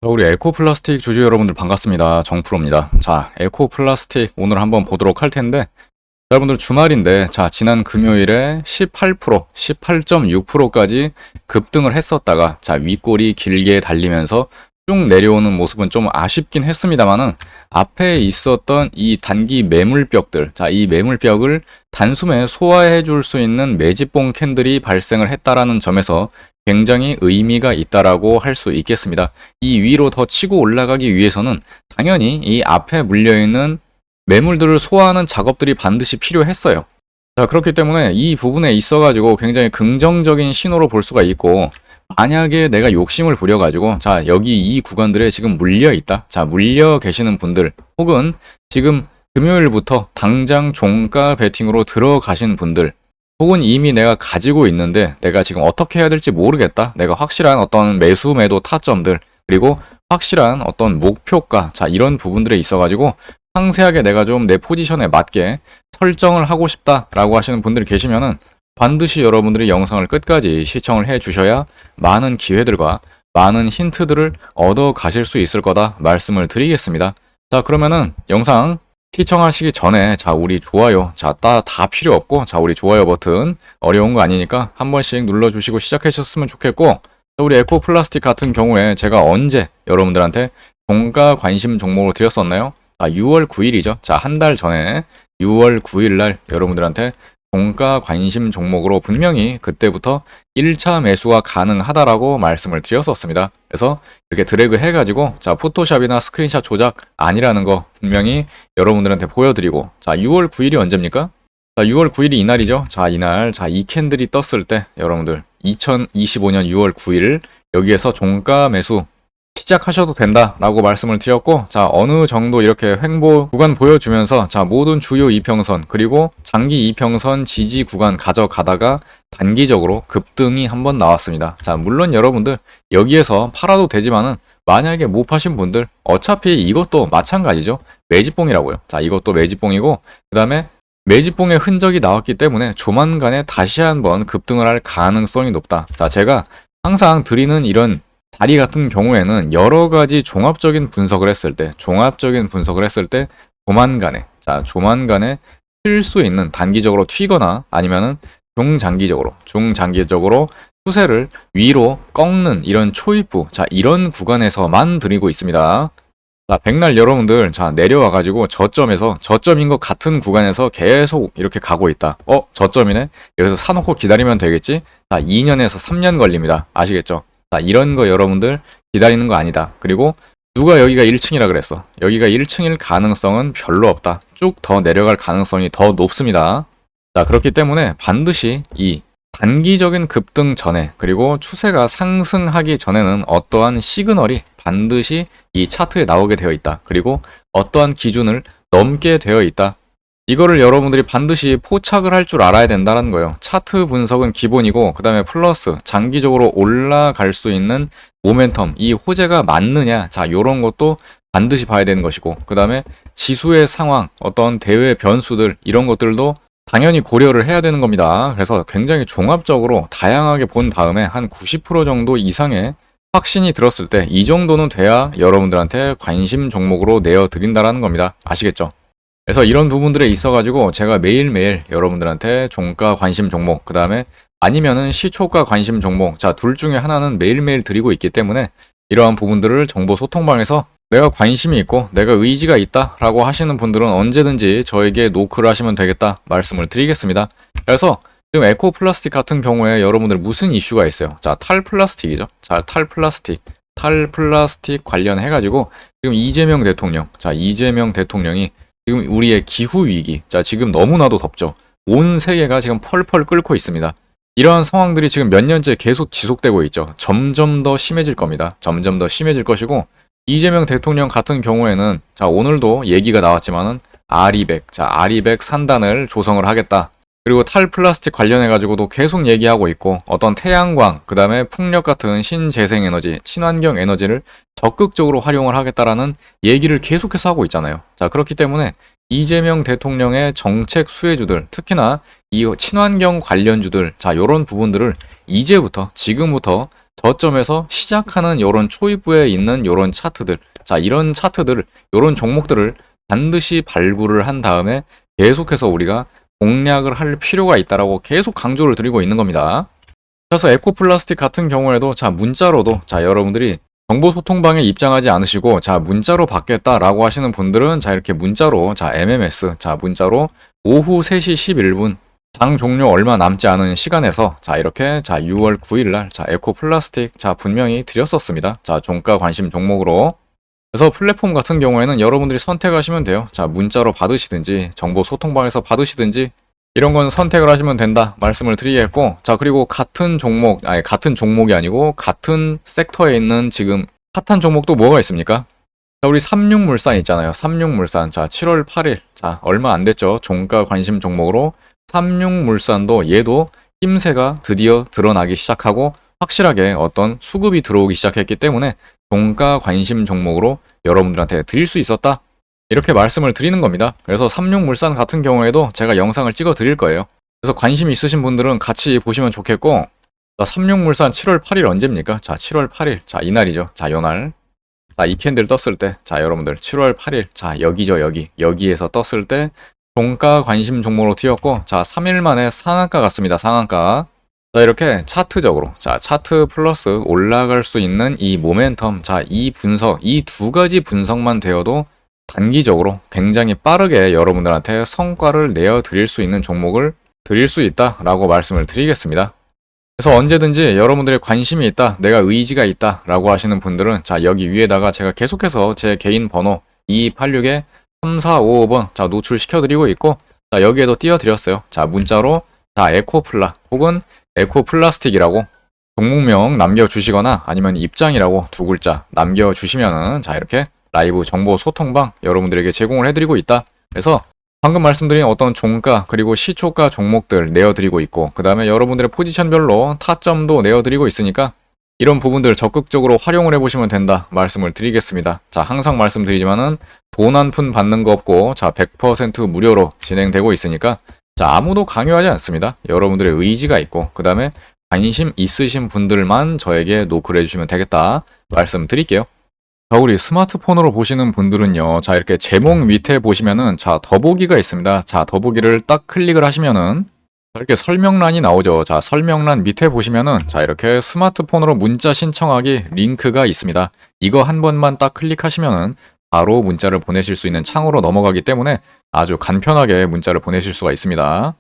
우리 에코플라스틱 주주 여러분들 반갑습니다. 정프로입니다. 자, 에코플라스틱 오늘 한번 보도록 할 텐데, 여러분들 주말인데, 자, 지난 금요일에 18%, 18.6%까지 급등을 했었다가, 자, 윗골이 길게 달리면서 쭉 내려오는 모습은 좀 아쉽긴 했습니다만은, 앞에 있었던 이 단기 매물벽들, 자, 이 매물벽을 단숨에 소화해 줄 수 있는 매집봉 캔들이 발생을 했다라는 점에서 굉장히 의미가 있다라고 할 수 있겠습니다. 이 위로 더 치고 올라가기 위해서는 당연히 이 앞에 물려있는 매물들을 소화하는 작업들이 반드시 필요했어요. 자, 그렇기 때문에 이 부분에 있어가지고 굉장히 긍정적인 신호로 볼 수가 있고, 만약에 내가 욕심을 부려가지고, 자, 여기 이 구간들에 지금 물려 있다. 자, 물려 계시는 분들, 혹은 지금 금요일부터 당장 종가 베팅으로 들어가신 분들, 혹은 이미 내가 가지고 있는데 내가 지금 어떻게 해야 될지 모르겠다. 내가 확실한 어떤 매수 매도 타점들, 그리고 확실한 어떤 목표가, 자, 이런 부분들에 있어가지고 상세하게 내가 좀 내 포지션에 맞게 설정을 하고 싶다라고 하시는 분들이 계시면은 반드시 여러분들이 영상을 끝까지 시청을 해 주셔야 많은 기회들과 많은 힌트들을 얻어 가실 수 있을 거다 말씀을 드리겠습니다. 자, 그러면은 영상 시청하시기 전에, 자, 우리 좋아요, 자, 다 필요 없고, 자, 우리 좋아요 버튼 어려운 거 아니니까 한 번씩 눌러주시고 시작하셨으면 좋겠고, 자, 우리 에코플라스틱 같은 경우에 제가 언제 여러분들한테 종가 관심 종목으로 드렸었나요? 6월 9일이죠. 자, 한 달 전에 6월 9일 날 여러분들한테 종가 관심 종목으로 분명히 그때부터 1차 매수가 가능하다라고 말씀을 드렸었습니다. 그래서 이렇게 드래그 해가지고, 자, 포토샵이나 스크린샷 조작 아니라는 거 분명히 여러분들한테 보여드리고, 자, 6월 9일이 언제입니까? 자, 6월 9일이 이날이죠. 자, 이날, 자, 이 캔들이 떴을 때 여러분들 2025년 6월 9일 여기에서 종가 매수 시작하셔도 된다라고 말씀을 드렸고, 자, 어느 정도 이렇게 횡보 구간 보여주면서, 자, 모든 주요 이평선 그리고 장기 이평선 지지 구간 가져가다가 단기적으로 급등이 한번 나왔습니다. 자, 물론 여러분들 여기에서 팔아도 되지만은 만약에 못 파신 분들 어차피 이것도 마찬가지죠. 매집봉이라고요. 자, 이것도 매집봉이고, 그 다음에 매집봉의 흔적이 나왔기 때문에 조만간에 다시 한번 급등을 할 가능성이 높다. 자, 제가 항상 드리는 이런 자리 같은 경우에는 여러 가지 종합적인 분석을 했을 때, 조만간에 튈 수 있는, 단기적으로 튀거나 아니면은 중장기적으로 추세를 위로 꺾는 이런 초입부, 자, 이런 구간에서만 드리고 있습니다. 자, 백날 여러분들, 자, 내려와가지고 저점인 것 같은 구간에서 계속 이렇게 가고 있다. 저점이네? 여기서 사놓고 기다리면 되겠지? 자, 2년에서 3년 걸립니다. 아시겠죠? 자, 이런 거 여러분들 기다리는 거 아니다. 그리고 누가 여기가 1층이라 그랬어. 여기가 1층일 가능성은 별로 없다. 쭉 더 내려갈 가능성이 더 높습니다. 자, 그렇기 때문에 반드시 이 단기적인 급등 전에, 그리고 추세가 상승하기 전에는 어떠한 시그널이 반드시 이 차트에 나오게 되어 있다. 그리고 어떠한 기준을 넘게 되어 있다. 이거를 여러분들이 반드시 포착을 할 줄 알아야 된다는 거예요. 차트 분석은 기본이고, 그 다음에 플러스 장기적으로 올라갈 수 있는 모멘텀, 이 호재가 맞느냐, 자, 요런 것도 반드시 봐야 되는 것이고, 그 다음에 지수의 상황, 어떤 대외 변수들, 이런 것들도 당연히 고려를 해야 되는 겁니다. 그래서 굉장히 종합적으로 다양하게 본 다음에 한 90% 정도 이상의 확신이 들었을 때 이 정도는 돼야 여러분들한테 관심 종목으로 내어드린다라는 겁니다. 아시겠죠? 그래서 이런 부분들에 있어가지고 제가 매일매일 여러분들한테 종가 관심 종목, 그 다음에 아니면은 시초가 관심 종목, 자, 둘 중에 하나는 매일매일 드리고 있기 때문에 이러한 부분들을 정보 소통방에서 내가 관심이 있고 내가 의지가 있다 라고 하시는 분들은 언제든지 저에게 노크를 하시면 되겠다 말씀을 드리겠습니다. 그래서 지금 에코플라스틱 같은 경우에 여러분들 무슨 이슈가 있어요? 자, 탈플라스틱이죠. 자, 탈플라스틱 관련해가지고 지금 이재명 대통령이 지금 우리의 기후위기, 자, 지금 너무나도 덥죠. 온 세계가 지금 펄펄 끓고 있습니다. 이러한 상황들이 지금 몇 년째 계속 지속되고 있죠. 점점 더 심해질 겁니다. 점점 더 심해질 것이고, 이재명 대통령 같은 경우에는, 자, 오늘도 얘기가 나왔지만은 아리백 산단을 조성을 하겠다. 그리고 탈플라스틱 관련해가지고도 계속 얘기하고 있고, 어떤 태양광, 그 다음에 풍력 같은 신재생에너지, 친환경 에너지를 적극적으로 활용을 하겠다라는 얘기를 계속해서 하고 있잖아요. 자, 그렇기 때문에 이재명 대통령의 정책 수혜주들, 특히나 이 친환경 관련주들, 자, 요런 부분들을 이제부터, 지금부터 저점에서 시작하는 요런 초입부에 있는 요런 차트들, 자, 이런 차트들을, 요런 종목들을 반드시 발굴을 한 다음에 계속해서 우리가 공략을 할 필요가 있다라고 계속 강조를 드리고 있는 겁니다. 그래서 에코플라스틱 같은 경우에도 자, 문자로도 자, 여러분들이 정보소통방에 입장하지 않으시고 자, 문자로 받겠다라고 하시는 분들은 자, 이렇게 문자로 자, MMS 자, 문자로 오후 3시 11분 장 종료 얼마 남지 않은 시간에서 자, 이렇게 자, 6월 9일 날 자, 에코플라스틱 자, 분명히 드렸었습니다. 자, 종가 관심 종목으로. 그래서 플랫폼 같은 경우에는 여러분들이 선택하시면 돼요. 자, 문자로 받으시든지 정보소통방에서 받으시든지 이런 건 선택을 하시면 된다 말씀을 드리겠고, 자, 그리고 같은 종목, 아니 같은 종목이 아니고 같은 섹터에 있는 지금 핫한 종목도 뭐가 있습니까? 자, 우리 삼육물산 있잖아요. 삼육물산. 자, 7월 8일. 자, 얼마 안 됐죠. 종가 관심 종목으로 삼육물산도 얘도 힘세가 드디어 드러나기 시작하고 확실하게 어떤 수급이 들어오기 시작했기 때문에 종가 관심 종목으로 여러분들한테 드릴 수 있었다. 이렇게 말씀을 드리는 겁니다. 그래서 삼육물산 같은 경우에도 제가 영상을 찍어 드릴 거예요. 그래서 관심 있으신 분들은 같이 보시면 좋겠고, 자, 삼육물산 7월 8일 언제입니까? 자, 7월 8일. 자, 이날이죠. 자, 요날. 자, 이 캔들 떴을 때, 자, 여러분들 7월 8일. 자, 여기죠, 여기. 여기에서 떴을 때 종가 관심 종목으로 튀었고, 자, 3일 만에 상한가 같습니다. 상한가. 자, 이렇게 차트적으로, 자, 차트 플러스 올라갈 수 있는 이 모멘텀, 자, 이 분석, 이 두 가지 분석만 되어도 단기적으로 굉장히 빠르게 여러분들한테 성과를 내어 드릴 수 있는 종목을 드릴 수 있다라고 말씀을 드리겠습니다. 그래서 언제든지 여러분들의 관심이 있다, 내가 의지가 있다 라고 하시는 분들은 자, 여기 위에다가 제가 계속해서 제 개인 번호 2286에 3455번 자, 노출시켜 드리고 있고, 자, 여기에도 띄워 드렸어요. 자, 문자로 자, 에코플라 혹은 에코플라스틱이라고 종목명 남겨주시거나 아니면 입장이라고 두 글자 남겨주시면은 자, 이렇게 라이브 정보 소통방 여러분들에게 제공을 해드리고 있다. 그래서 방금 말씀드린 어떤 종가 그리고 시초가 종목들 내어드리고 있고, 그 다음에 여러분들의 포지션별로 타점도 내어드리고 있으니까 이런 부분들 적극적으로 활용을 해보시면 된다 말씀을 드리겠습니다. 자, 항상 말씀드리지만은 돈 한 푼 받는 거 없고 자, 100% 무료로 진행되고 있으니까 자, 아무도 강요하지 않습니다. 여러분들의 의지가 있고 그 다음에 관심 있으신 분들만 저에게 노크를 해주시면 되겠다 말씀드릴게요. 자, 우리 스마트폰으로 보시는 분들은요, 자, 이렇게 제목 밑에 보시면은, 자, 더보기가 있습니다. 자, 더보기를 딱 클릭을 하시면은, 이렇게 설명란이 나오죠. 자, 설명란 밑에 보시면은, 자, 이렇게 스마트폰으로 문자 신청하기 링크가 있습니다. 이거 한 번만 딱 클릭하시면은, 바로 문자를 보내실 수 있는 창으로 넘어가기 때문에 아주 간편하게 문자를 보내실 수가 있습니다.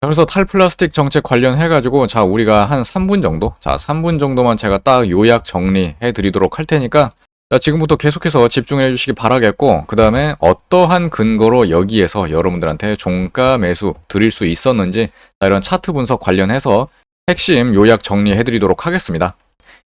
그래서 탈플라스틱 정책 관련해가지고, 자, 우리가 한 3분 정도, 자, 3분 정도만 제가 딱 요약 정리해 드리도록 할 테니까, 자, 지금부터 계속해서 집중해 주시기 바라겠고, 그 다음에 어떠한 근거로 여기에서 여러분들한테 종가 매수 드릴 수 있었는지, 자, 이런 차트 분석 관련해서 핵심 요약 정리해 드리도록 하겠습니다.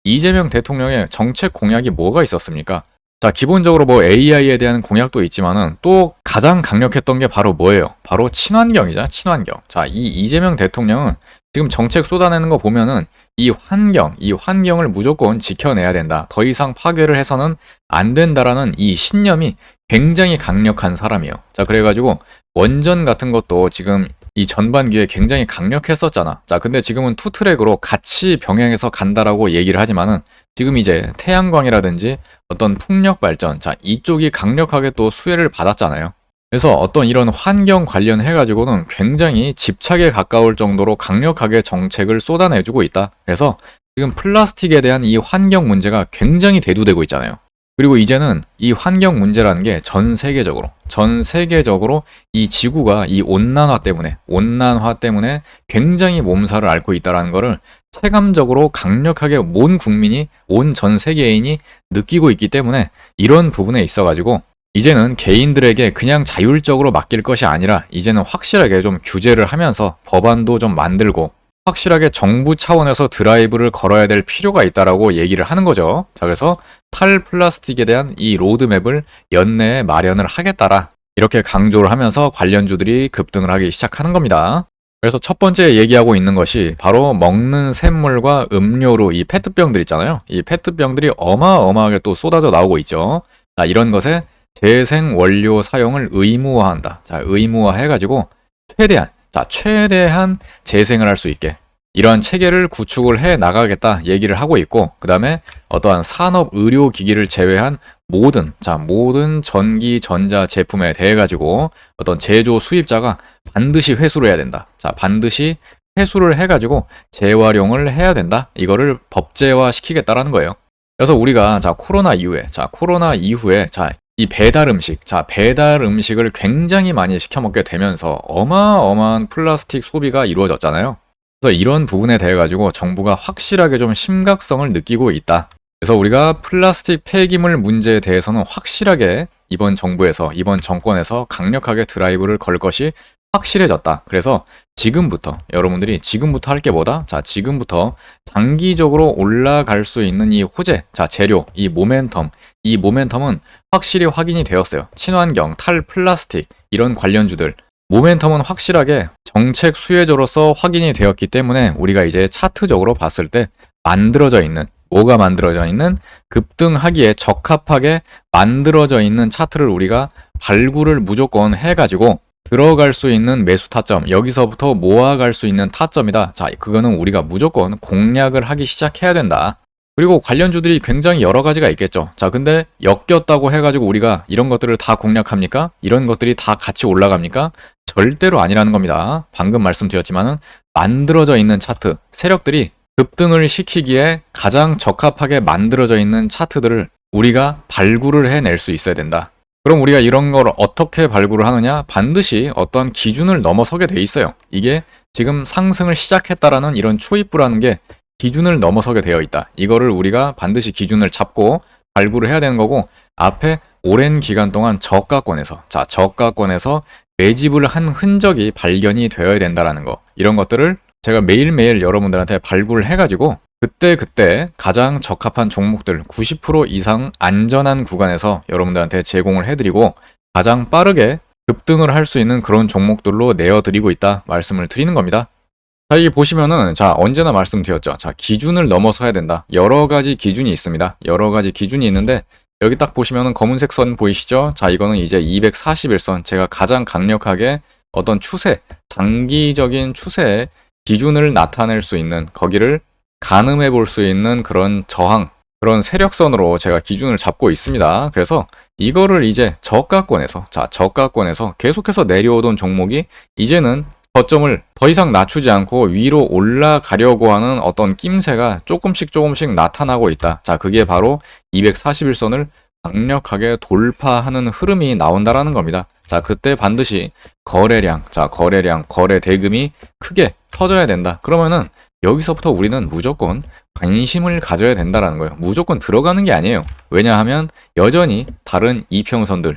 이재명 대통령의 정책 공약이 뭐가 있었습니까? 자, 기본적으로 뭐 AI에 대한 공약도 있지만은 또 가장 강력했던 게 바로 뭐예요? 바로 친환경이죠. 친환경. 자, 이 이재명 대통령은 지금 정책 쏟아내는 거 보면은 이 환경을 무조건 지켜내야 된다. 더 이상 파괴를 해서는 안 된다라는 이 신념이 굉장히 강력한 사람이에요. 자, 그래가지고 원전 같은 것도 지금 이 전반기에 굉장히 강력했었잖아. 자, 근데 지금은 투트랙으로 같이 병행해서 간다라고 얘기를 하지만은 지금 이제 태양광이라든지 어떤 풍력 발전, 자, 이쪽이 강력하게 또 수혜를 받았잖아요. 그래서 어떤 이런 환경 관련해가지고는 굉장히 집착에 가까울 정도로 강력하게 정책을 쏟아내주고 있다. 그래서 지금 플라스틱에 대한 이 환경 문제가 굉장히 대두되고 있잖아요. 그리고 이제는 이 환경 문제라는 게 전 세계적으로 이 지구가 이 온난화 때문에 굉장히 몸살을 앓고 있다는 거를 체감적으로 강력하게 온 국민이, 온 전 세계인이 느끼고 있기 때문에 이런 부분에 있어가지고 이제는 개인들에게 그냥 자율적으로 맡길 것이 아니라 이제는 확실하게 좀 규제를 하면서 법안도 좀 만들고 확실하게 정부 차원에서 드라이브를 걸어야 될 필요가 있다라고 얘기를 하는 거죠. 자, 그래서 탈플라스틱에 대한 이 로드맵을 연내에 마련을 하겠다라 이렇게 강조를 하면서 관련주들이 급등을 하기 시작하는 겁니다. 그래서 첫 번째 얘기하고 있는 것이 바로 먹는 샘물과 음료로 이 페트병들 있잖아요. 이 페트병들이 어마어마하게 또 쏟아져 나오고 있죠. 자, 이런 것에 재생 원료 사용을 의무화한다. 자, 의무화 해가지고 최대한 재생을 할 수 있게 이러한 체계를 구축을 해 나가겠다 얘기를 하고 있고, 그 다음에 어떠한 산업 의료 기기를 제외한 모든 전기 전자 제품에 대해 가지고 어떤 제조 수입자가 반드시 회수를 해야 된다. 자, 반드시 회수를 해가지고 재활용을 해야 된다. 이거를 법제화 시키겠다라는 거예요. 그래서 우리가 코로나 이후에 이 배달 음식을 굉장히 많이 시켜 먹게 되면서 어마어마한 플라스틱 소비가 이루어졌잖아요. 그래서 이런 부분에 대해 가지고 정부가 확실하게 좀 심각성을 느끼고 있다. 그래서 우리가 플라스틱 폐기물 문제에 대해서는 확실하게 이번 정권에서 강력하게 드라이브를 걸 것이 확실해졌다. 그래서 여러분들이 지금부터 할 게 뭐다? 자, 지금부터 장기적으로 올라갈 수 있는 이 호재, 재료, 이 모멘텀은 확실히 확인이 되었어요. 친환경, 탈플라스틱 이런 관련주들 모멘텀은 확실하게 정책 수혜자로서 확인이 되었기 때문에 우리가 이제 차트적으로 봤을 때 뭐가 만들어져 있는 급등하기에 적합하게 만들어져 있는 차트를 우리가 발굴을 무조건 해가지고 들어갈 수 있는 매수 타점, 여기서부터 모아갈 수 있는 타점이다. 자, 그거는 우리가 무조건 공략을 하기 시작해야 된다. 그리고 관련주들이 굉장히 여러 가지가 있겠죠. 자, 근데 엮였다고 해가지고 우리가 이런 것들을 다 공략합니까? 이런 것들이 다 같이 올라갑니까? 절대로 아니라는 겁니다. 방금 말씀드렸지만은 만들어져 있는 차트, 세력들이 급등을 시키기에 가장 적합하게 만들어져 있는 차트들을 우리가 발굴을 해낼 수 있어야 된다. 그럼 우리가 이런 걸 어떻게 발굴을 하느냐? 반드시 어떤 기준을 넘어서게 돼 있어요. 이게 지금 상승을 시작했다라는 이런 초입부라는 게 기준을 넘어서게 되어 있다. 이거를 우리가 반드시 기준을 잡고 발굴을 해야 되는 거고, 앞에 오랜 기간 동안 저가권에서 매집을 한 흔적이 발견이 되어야 된다라는 거. 이런 것들을 제가 매일매일 여러분들한테 발굴을 해가지고 그때 가장 적합한 종목들 90% 이상 안전한 구간에서 여러분들한테 제공을 해드리고 가장 빠르게 급등을 할 수 있는 그런 종목들로 내어드리고 있다 말씀을 드리는 겁니다. 자, 여기 보시면은 언제나 말씀드렸죠. 기준을 넘어서야 된다. 여러 가지 기준이 있습니다. 여러 가지 기준이 있는데 여기 딱 보시면은 검은색 선 보이시죠? 자, 이거는 이제 241선, 제가 가장 강력하게 어떤 장기적인 추세의 기준을 나타낼 수 있는, 거기를 가늠해 볼 수 있는 그런 그런 세력선으로 제가 기준을 잡고 있습니다. 그래서 이거를 이제 저가권에서 계속해서 내려오던 종목이 이제는 저점을 더 이상 낮추지 않고 위로 올라가려고 하는 어떤 낌새가 조금씩 나타나고 있다. 자, 그게 바로 241선을 강력하게 돌파하는 흐름이 나온다라는 겁니다. 자, 그때 반드시 거래 대금이 크게 터져야 된다. 그러면은 여기서부터 우리는 무조건 관심을 가져야 된다라는 거예요. 무조건 들어가는 게 아니에요. 왜냐하면 여전히 다른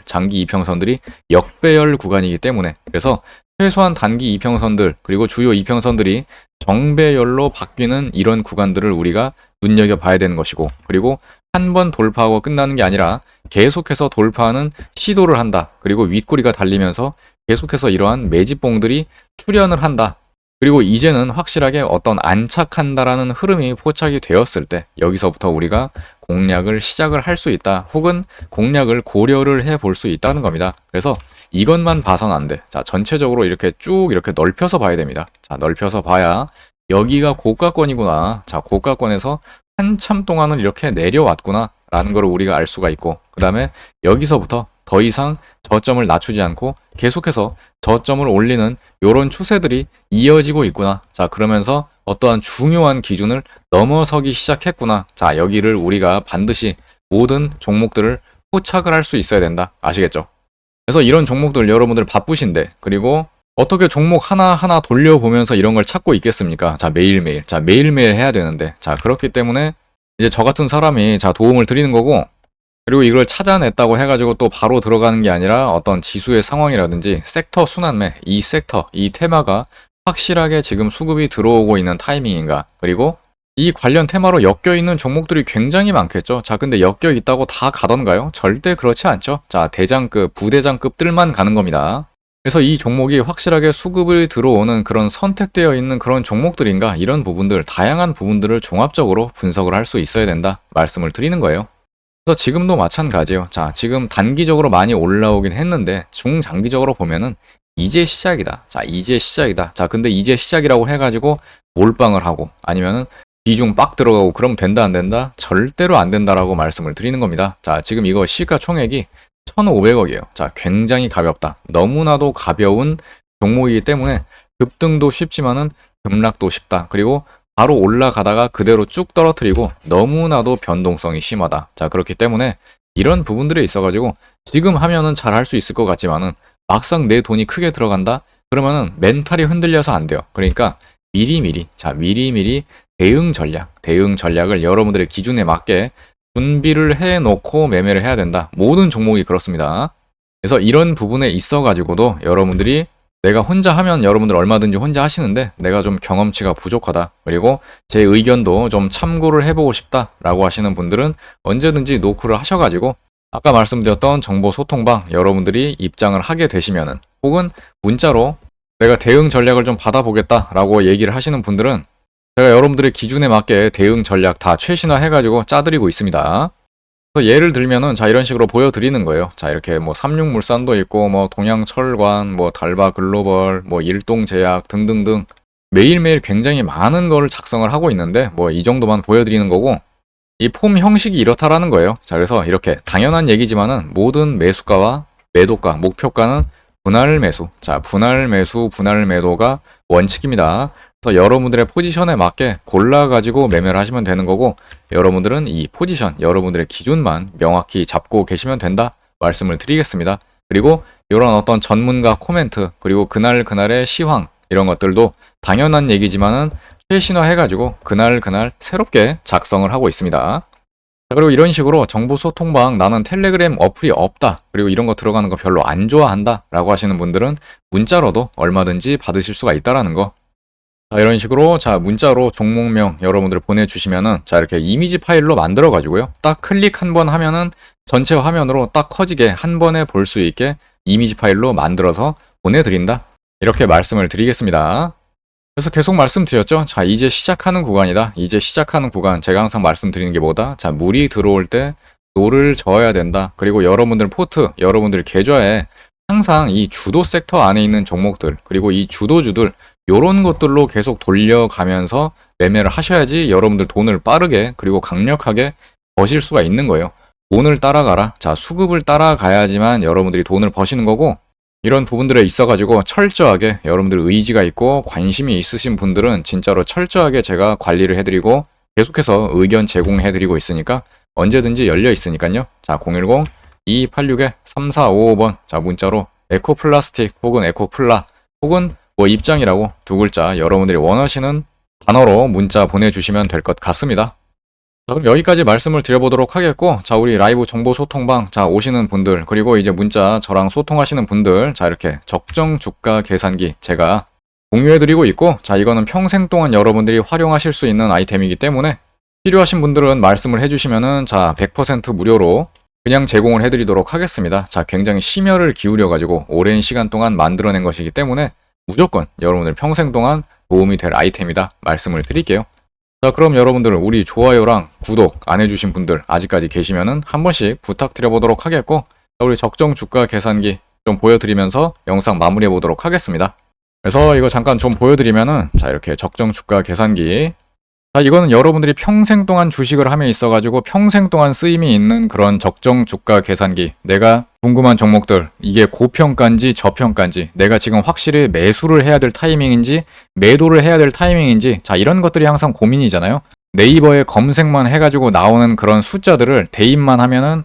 장기 이평선들이 역배열 구간이기 때문에. 그래서 최소한 단기 이평선들 그리고 주요 이평선들이 정배열로 바뀌는 이런 구간들을 우리가 눈여겨봐야 되는 것이고, 그리고 한 번 돌파하고 끝나는 게 아니라 계속해서 돌파하는 시도를 한다. 그리고 윗꼬리가 달리면서 계속해서 이러한 매집봉들이 출현을 한다. 그리고 이제는 확실하게 어떤 안착한다라는 흐름이 포착이 되었을 때 여기서부터 우리가 공략을 시작을 할 수 있다. 혹은 공략을 고려를 해볼 수 있다는 겁니다. 그래서 이것만 봐서는 안 돼. 자, 전체적으로 이렇게 쭉 이렇게 넓혀서 봐야 됩니다. 자, 넓혀서 봐야 여기가 고가권이구나. 자, 고가권에서 한참 동안은 이렇게 내려왔구나 라는 걸 우리가 알 수가 있고, 그 다음에 여기서부터 더 이상 저점을 낮추지 않고 계속해서 저점을 올리는 이런 추세들이 이어지고 있구나. 자, 그러면서 어떠한 중요한 기준을 넘어서기 시작했구나. 자, 여기를 우리가 반드시 모든 종목들을 포착을 할 수 있어야 된다. 아시겠죠? 그래서 이런 종목들 여러분들 바쁘신데, 그리고 어떻게 종목 하나하나 돌려보면서 이런 걸 찾고 있겠습니까? 자, 매일매일 해야 되는데. 자, 그렇기 때문에 이제 저 같은 사람이 도움을 드리는 거고, 그리고 이걸 찾아냈다고 해가지고 또 바로 들어가는 게 아니라 어떤 지수의 상황이라든지 섹터 순환매, 이 테마가 확실하게 지금 수급이 들어오고 있는 타이밍인가, 그리고 이 관련 테마로 엮여있는 종목들이 굉장히 많겠죠. 자, 근데 엮여있다고 다 가던가요? 절대 그렇지 않죠. 자, 대장급, 부대장급들만 가는 겁니다. 그래서 이 종목이 확실하게 수급이 들어오는 그런 선택되어 있는 그런 종목들인가, 이런 부분들, 다양한 부분들을 종합적으로 분석을 할 수 있어야 된다 말씀을 드리는 거예요. 그래서 지금도 마찬가지예요. 자, 지금 단기적으로 많이 올라오긴 했는데 중장기적으로 보면은 이제 시작이다. 자, 이제 시작이다. 자, 근데 이제 시작이라고 해가지고 몰빵을 하고 아니면은 비중 빡 들어가고 그럼 된다 안 된다? 절대로 안 된다라고 말씀을 드리는 겁니다. 자, 지금 이거 시가총액이 1,500억이에요. 자, 굉장히 가볍다. 너무나도 가벼운 종목이기 때문에 급등도 쉽지만은 급락도 쉽다. 그리고 바로 올라가다가 그대로 쭉 떨어뜨리고 너무나도 변동성이 심하다. 자, 그렇기 때문에 이런 부분들에 있어가지고 지금 하면은 잘 할 수 있을 것 같지만은 막상 내 돈이 크게 들어간다? 그러면은 멘탈이 흔들려서 안 돼요. 그러니까 미리미리 대응 전략을 여러분들의 기준에 맞게 준비를 해놓고 매매를 해야 된다. 모든 종목이 그렇습니다. 그래서 이런 부분에 있어가지고도 여러분들이 내가 혼자 하면 여러분들 얼마든지 혼자 하시는데 내가 좀 경험치가 부족하다. 그리고 제 의견도 좀 참고를 해보고 싶다라고 하시는 분들은 언제든지 노크를 하셔가지고 아까 말씀드렸던 정보 소통방 여러분들이 입장을 하게 되시면은 혹은 문자로 내가 대응 전략을 좀 받아보겠다라고 얘기를 하시는 분들은 제가 여러분들의 기준에 맞게 대응 전략 다 최신화해가지고 짜드리고 있습니다. 그래서 예를 들면은 자 이런 식으로 보여드리는 거예요. 자 이렇게 뭐 삼육물산도 있고 뭐 동양철관, 뭐 달바글로벌, 뭐 일동제약 등등등 매일매일 굉장히 많은 거를 작성을 하고 있는데 뭐 이 정도만 보여드리는 거고 이 폼 형식이 이렇다라는 거예요. 자 그래서 이렇게 당연한 얘기지만은 모든 매수가와 매도가, 목표가는 분할 매수. 자 분할 매수, 분할 매도가 원칙입니다. 그래서 여러분들의 포지션에 맞게 골라가지고 매매를 하시면 되는 거고 여러분들은 이 포지션, 여러분들의 기준만 명확히 잡고 계시면 된다 말씀을 드리겠습니다. 그리고 이런 어떤 전문가 코멘트 그리고 그날의 시황 이런 것들도 당연한 얘기지만은 최신화 해가지고 그날 새롭게 작성을 하고 있습니다. 자, 그리고 이런 식으로 정보 소통방 나는 텔레그램 어플이 없다 그리고 이런 거 들어가는 거 별로 안 좋아한다 라고 하시는 분들은 문자로도 얼마든지 받으실 수가 있다라는 거. 자, 이런 식으로 자 문자로 종목명 여러분들 보내주시면은 자 이렇게 이미지 파일로 만들어 가지고요 딱 클릭 한 번 하면은 전체 화면으로 딱 커지게 한 번에 볼 수 있게 이미지 파일로 만들어서 보내드린다 이렇게 말씀을 드리겠습니다. 그래서 계속 말씀드렸죠. 자 이제 시작하는 구간이다. 이제 시작하는 구간 제가 항상 말씀드리는 게 뭐다? 자 물이 들어올 때 노를 저어야 된다. 그리고 여러분들 포트 여러분들 계좌에 항상 이 주도 섹터 안에 있는 종목들 그리고 이 주도주들 요런 것들로 계속 돌려가면서 매매를 하셔야지 여러분들 돈을 빠르게 그리고 강력하게 버실 수가 있는 거예요. 돈을 따라가라. 자, 수급을 따라가야지만 여러분들이 돈을 버시는 거고 이런 부분들에 있어가지고 철저하게 여러분들 의지가 있고 관심이 있으신 분들은 진짜로 철저하게 제가 관리를 해드리고 계속해서 의견 제공해드리고 있으니까 언제든지 열려 있으니까요. 자, 010-2286-3455번 자 문자로 에코플라스틱 혹은 에코플라 혹은 뭐 입장이라고 두 글자 여러분들이 원하시는 단어로 문자 보내주시면 될 것 같습니다. 자, 그럼 여기까지 말씀을 드려보도록 하겠고 자 우리 라이브 정보 소통방 자 오시는 분들 그리고 이제 문자 저랑 소통하시는 분들 자 이렇게 적정 주가 계산기 제가 공유해드리고 있고 자 이거는 평생 동안 여러분들이 활용하실 수 있는 아이템이기 때문에 필요하신 분들은 말씀을 해주시면은 자 100% 무료로 그냥 제공을 해드리도록 하겠습니다. 자 굉장히 심혈을 기울여가지고 오랜 시간 동안 만들어낸 것이기 때문에 무조건 여러분들 평생 동안 도움이 될 아이템이다 말씀을 드릴게요. 자 그럼 여러분들 우리 좋아요랑 구독 안 해주신 분들 아직까지 계시면은 한 번씩 부탁드려보도록 하겠고 우리 적정 주가 계산기 좀 보여드리면서 영상 마무리해 보도록 하겠습니다. 그래서 이거 잠깐 좀 보여드리면은 자 이렇게 적정 주가 계산기 자 이거는 여러분들이 평생 동안 주식을 함에 있어가지고 평생 동안 쓰임이 있는 그런 적정 주가 계산기 내가 궁금한 종목들 이게 고평가인지 저평가인지 내가 지금 확실히 매수를 해야 될 타이밍인지 매도를 해야 될 타이밍인지 자 이런 것들이 항상 고민이잖아요. 네이버에 검색만 해가지고 나오는 그런 숫자들을 대입만 하면은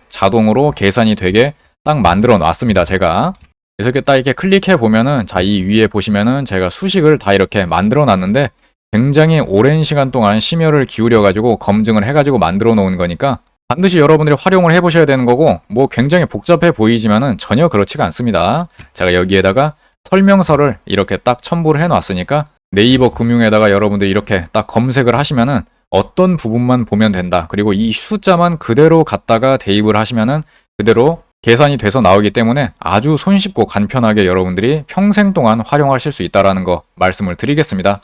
자동으로 계산이 되게 딱 만들어 놨습니다. 제가 그래서 이렇게 딱 이렇게 클릭해 보면은 자 이 위에 보시면은 제가 수식을 다 이렇게 만들어 놨는데 굉장히 오랜 시간 동안 심혈을 기울여가지고 검증을 해가지고 만들어 놓은 거니까 반드시 여러분들이 활용을 해보셔야 되는 거고 뭐 굉장히 복잡해 보이지만은 전혀 그렇지가 않습니다. 제가 여기에다가 설명서를 이렇게 딱 첨부를 해놨으니까 네이버 금융에다가 여러분들이 이렇게 딱 검색을 하시면은 어떤 부분만 보면 된다. 그리고 이 숫자만 그대로 갖다가 대입을 하시면은 그대로 계산이 돼서 나오기 때문에 아주 손쉽고 간편하게 여러분들이 평생 동안 활용하실 수 있다는 거 말씀을 드리겠습니다.